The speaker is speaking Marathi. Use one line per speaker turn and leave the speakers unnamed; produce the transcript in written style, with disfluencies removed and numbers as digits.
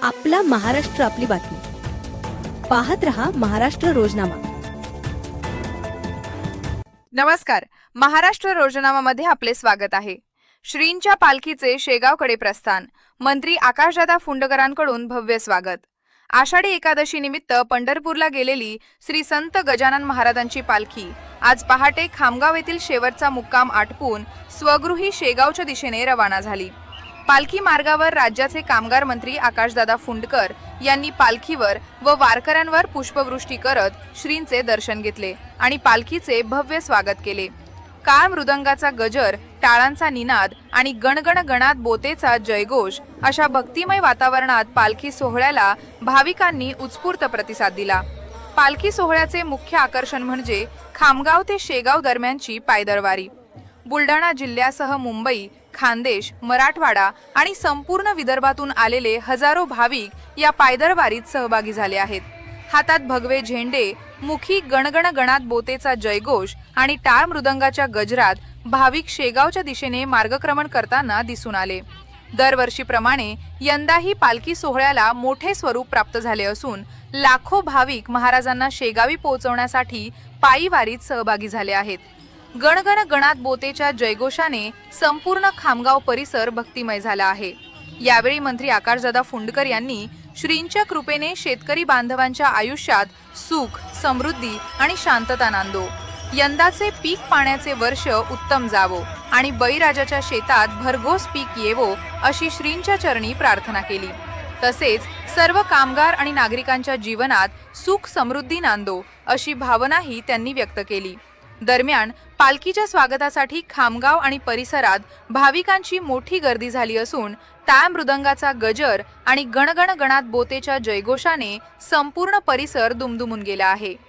आपला महाराष्ट्र, आपली बातमी. पाहत रहा महाराष्ट्र रोजनामा.
नमस्कार. महाराष्ट्र रोजनामामध्ये आपले स्वागत आहे. श्रींच्या पालखीचे शेगावकडे प्रस्थान. मंत्री आकाशदादा फुंडकरांकडून भव्य स्वागत. आषाढी एकादशी निमित्त पंढरपूरला गेलेली श्री संत गजानन महाराजांची पालखी आज पहाटे खामगाव येथील शेवटचा मुक्काम आटपून स्वगृही शेगावच्या दिशेने रवाना झाली. पालखी मार्गावर राज्याचे कामगार मंत्री आकाशदादा फुंडकर यांनी पालखीवर व वारकऱ्यांवर पुष्पवृष्टी करत श्रींचे दर्शन घेतले आणि पालखीचे भव्य स्वागत केले. काळ मृदंगाचा गजर, टाळांचा निनाद आणि गणगण गणात बोतेचा जयघोष अशा भक्तिमय वातावरणात पालखी सोहळ्याला भाविकांनी उत्स्फूर्त प्रतिसाद दिला. पालखी सोहळ्याचे मुख्य आकर्षण म्हणजे खामगाव ते शेगाव दरम्यानची पायदळवारी. बुलढाणा जिल्ह्यासह मुंबई, खानदेश, मराठवाडा आणि संपूर्ण विदर्भातून आलेले हजारो भाविक या पायदळवारीत सहभागी झाले आहेत. हातात भगवे झेंडे, मुखी गणगण गणात बोतेचा जयघोष आणि टाळ मृदंगाच्या गजरात भाविक शेगावच्या दिशेने मार्गक्रमण करताना दिसून आले. दरवर्षीप्रमाणे यंदाही पालखी सोहळ्याला मोठे स्वरूप प्राप्त झाले असून लाखो भाविक महाराजांना शेगावी पोहोचवण्यासाठी पायी वारीत सहभागी झाले आहेत. गणगण गणात बोतेच्या जयघोषाने संपूर्ण खामगाव परिसर भक्तिमय झाला आहे. यावेळी मंत्री आकाशदादा फुंडकर यांनी श्रींच्या कृपेने शेतकरी बांधवांच्या आयुष्यात सुख, समृद्धी आणि शांतता नांदो. यंदाचे पीक पाण्याचे वर्ष उत्तम जावो आणि बळीराजाच्या शेतात भरघोस पीक येवो अशी श्रींच्या चरणी प्रार्थना केली. तसेच सर्व कामगार आणि नागरिकांच्या जीवनात सुख समृद्धी नांदो अशी भावनाही त्यांनी व्यक्त केली. दरम्यान पालखीच्या स्वागतासाठी खामगाव आणि परिसरात भाविकांची मोठी गर्दी झाली असून टाळ मृदंगाचा गजर आणि गणगण गणात बोतेच्या जयघोषाने संपूर्ण परिसर दुमदुमून गेला आहे.